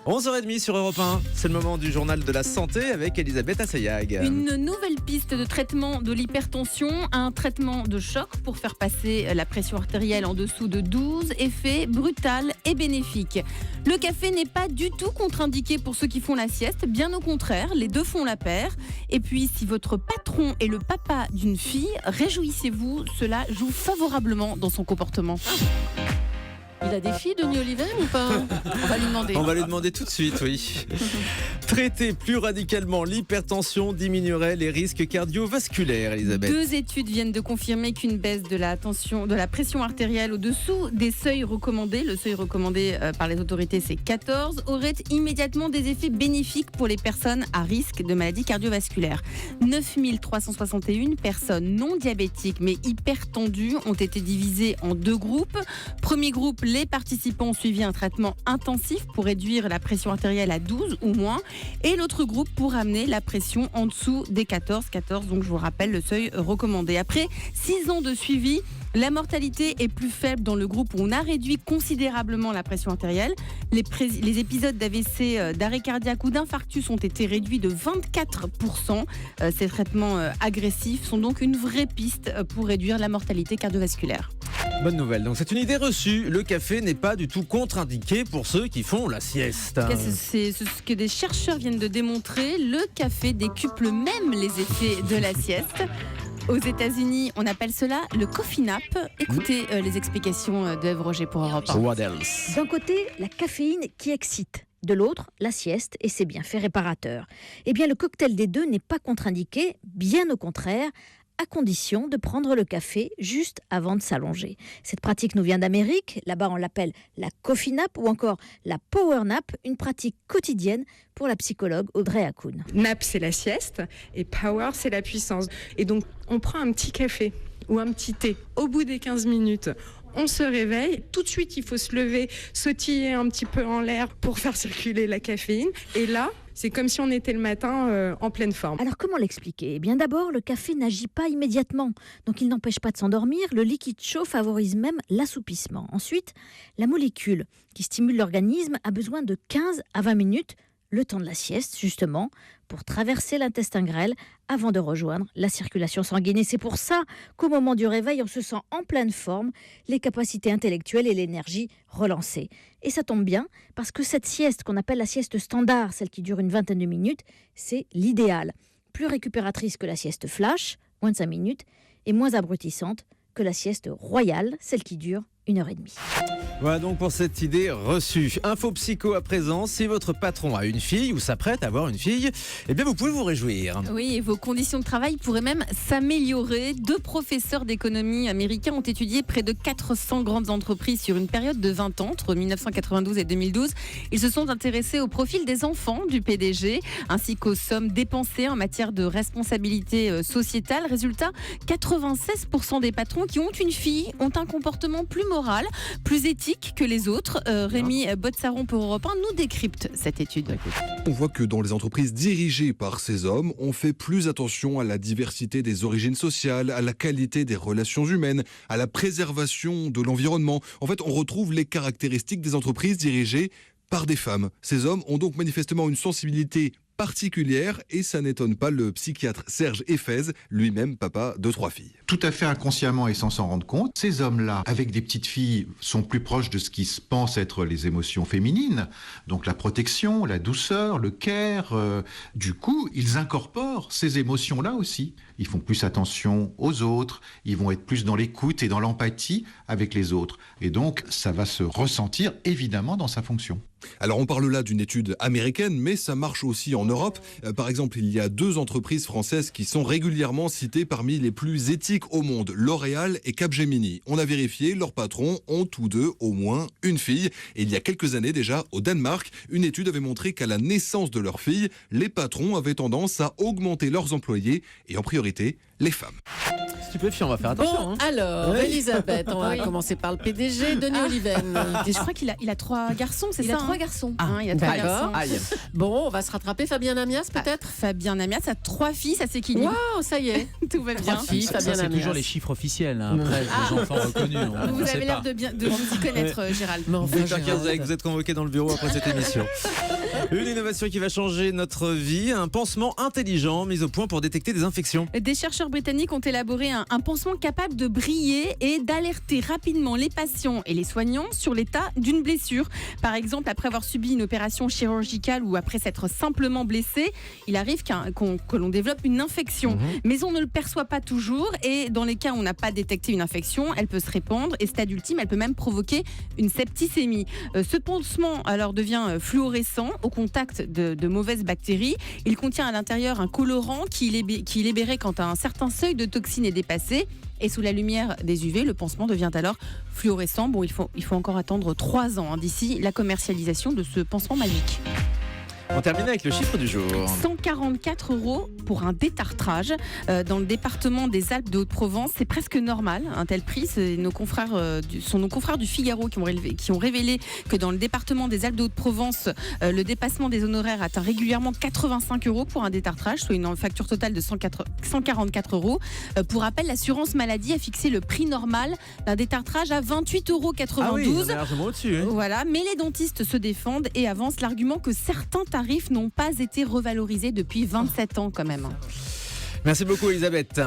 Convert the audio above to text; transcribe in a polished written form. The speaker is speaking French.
11h30 sur Europe 1, c'est le moment du journal de la santé avec Elisabeth Assayag. Une nouvelle piste de traitement de l'hypertension, un traitement de choc pour faire passer la pression artérielle en dessous de 12, effet brutal et bénéfique. Le café n'est pas du tout contre-indiqué pour ceux qui font la sieste, bien au contraire, les deux font la paire. Et puis si votre patron est le papa d'une fille, réjouissez-vous, cela joue favorablement dans son comportement. Il a des filles, Denis Oliver, ou pas ? On va lui demander. On va lui demander tout de suite, oui. Traiter plus radicalement l'hypertension diminuerait les risques cardiovasculaires, Elisabeth. 2 études viennent de confirmer qu'une baisse de la pression artérielle au-dessous des seuils recommandés, le seuil recommandé par les autorités c'est 14, aurait immédiatement des effets bénéfiques pour les personnes à risque de maladies cardiovasculaires. 9361 personnes non diabétiques mais hypertendues ont été divisées en 2 groupes. Premier groupe, les participants ont suivi un traitement intensif pour réduire la pression artérielle à 12 ou moins. Et l'autre groupe pour amener la pression en dessous des 14, donc je vous rappelle le seuil recommandé. Après 6 ans de suivi, la mortalité est plus faible dans le groupe où on a réduit considérablement la pression artérielle. Les épisodes d'AVC, d'arrêt cardiaque ou d'infarctus ont été réduits de 24%. Ces traitements agressifs sont donc une vraie piste pour réduire la mortalité cardiovasculaire. Bonne nouvelle, donc c'est une idée reçue. Le café n'est pas du tout contre-indiqué pour ceux qui font la sieste. C'est ce que des chercheurs viennent de démontrer. Le café décuple même les effets de la sieste. Aux États-Unis, on appelle cela le coffee nap. Écoutez les explications d'Ève Roger pour Europe 1. What else ? D'un côté, la caféine qui excite. De l'autre, la sieste et ses bienfaits réparateurs. Eh bien, le cocktail des deux n'est pas contre-indiqué, bien au contraire, à condition de prendre le café juste avant de s'allonger. Cette pratique nous vient d'Amérique. Là-bas, on l'appelle la coffee nap ou encore la power nap, une pratique quotidienne pour la psychologue Audrey Hakoun. Nap, c'est la sieste et power, c'est la puissance. Et donc, on prend un petit café ou un petit thé. Au bout des 15 minutes, on se réveille. Tout de suite, il faut se lever, sautiller un petit peu en l'air pour faire circuler la caféine. Et là, c'est comme si on était le matin en pleine forme. Alors comment l'expliquer ? Eh bien d'abord, le café n'agit pas immédiatement, donc il n'empêche pas de s'endormir. Le liquide chaud favorise même l'assoupissement. Ensuite, la molécule qui stimule l'organisme a besoin de 15 à 20 minutes, le temps de la sieste justement, pour traverser l'intestin grêle avant de rejoindre la circulation sanguine. Et c'est pour ça qu'au moment du réveil, on se sent en pleine forme, les capacités intellectuelles et l'énergie relancées. Et ça tombe bien, parce que cette sieste qu'on appelle la sieste standard, celle qui dure une vingtaine de minutes, c'est l'idéal. Plus récupératrice que la sieste flash, moins de 5 minutes, et moins abrutissante que la sieste royale, celle qui dure 1h30. Voilà donc pour cette idée reçue. Info psycho à présent, si votre patron a une fille ou s'apprête à avoir une fille, eh bien vous pouvez vous réjouir. Oui, et vos conditions de travail pourraient même s'améliorer. 2 professeurs d'économie américains ont étudié près de 400 grandes entreprises sur une période de 20 ans, entre 1992 et 2012. Ils se sont intéressés au profil des enfants du PDG, ainsi qu'aux sommes dépensées en matière de responsabilité sociétale. Résultat, 96% des patrons qui ont une fille ont un comportement plus moral, plus éthique que les autres. Rémi Botsaron pour Europe 1 nous décrypte cette étude. On voit que dans les entreprises dirigées par ces hommes, on fait plus attention à la diversité des origines sociales, à la qualité des relations humaines, à la préservation de l'environnement. En fait, on retrouve les caractéristiques des entreprises dirigées par des femmes. Ces hommes ont donc manifestement une sensibilité particulière et ça n'étonne pas le psychiatre Serge Effez, lui-même papa de 3 filles. Tout à fait inconsciemment et sans s'en rendre compte, ces hommes-là, avec des petites filles, sont plus proches de ce qui se pense être les émotions féminines, donc la protection, la douceur, le care. Du coup, ils incorporent ces émotions-là aussi. Ils font plus attention aux autres, ils vont être plus dans l'écoute et dans l'empathie avec les autres. Et donc, ça va se ressentir évidemment dans sa fonction. Alors on parle là d'une étude américaine, mais ça marche aussi en Europe. Par exemple, il y a 2 entreprises françaises qui sont régulièrement citées parmi les plus éthiques au monde, L'Oréal et Capgemini. On a vérifié, leurs patrons ont tous 2 au moins une fille. Et il y a quelques années déjà, au Danemark, une étude avait montré qu'à la naissance de leur fille, les patrons avaient tendance à augmenter leurs employés et en priorité les femmes. stupéfiants, on va faire attention. Bon, hein. alors, Oui. Elisabeth, on va commencer par le PDG, Denis Oliven. Et je crois qu'il a 3 garçons, c'est Il ça a 3 hein garçons. Hein, il a 3 D'accord. garçons. Aïe. Bon, on va se rattraper. Fabien Amias, peut-être Fabien Amias a 3 filles, ça s'équilibre. Waouh, ça y est. Tout va bien. 3 filles, Ça, Fabien c'est Amias. toujours les chiffres officiels. Hein. Après, les enfants reconnus. On Vous sait avez l'air pas. de vous y connaître, Gérald. Mais enfin, Victor Gérald. Kierzek, vous êtes convoqué dans le bureau après cette émission. Une innovation qui va changer notre vie, un pansement intelligent mis au point pour détecter des infections. Des chercheurs britanniques ont élaboré un pansement capable de briller et d'alerter rapidement les patients et les soignants sur l'état d'une blessure. Par exemple, après avoir subi une opération chirurgicale ou après s'être simplement blessé, il arrive que l'on développe une infection. Mais on ne le perçoit pas toujours et dans les cas où on n'a pas détecté une infection, elle peut se répandre et stade ultime, elle peut même provoquer une septicémie. Ce pansement alors devient fluorescent au contact de mauvaises bactéries. Il contient à l'intérieur un colorant qui est libéré quand un certain seuil de toxines est dépassé. Et sous la lumière des UV, le pansement devient alors fluorescent. Bon, il faut encore attendre 3 ans d'ici la commercialisation de ce pansement magique. On termine avec le chiffre du jour. 144 € pour un détartrage dans le département des Alpes de Haute-Provence. C'est presque normal, un tel prix. C'est nos confrères du Figaro qui ont révélé que dans le département des Alpes de Haute-Provence, le dépassement des honoraires atteint régulièrement 85 € pour un détartrage, soit une facture totale de 144 €. Pour rappel, l'assurance maladie a fixé le prix normal d'un détartrage à 28,92 €. Ah oui, on est largement au-dessus. Hein. Voilà, mais les dentistes se défendent et avancent l'argument que certains tarifs n'ont pas été revalorisés depuis 27 ans quand même. Merci beaucoup Elisabeth.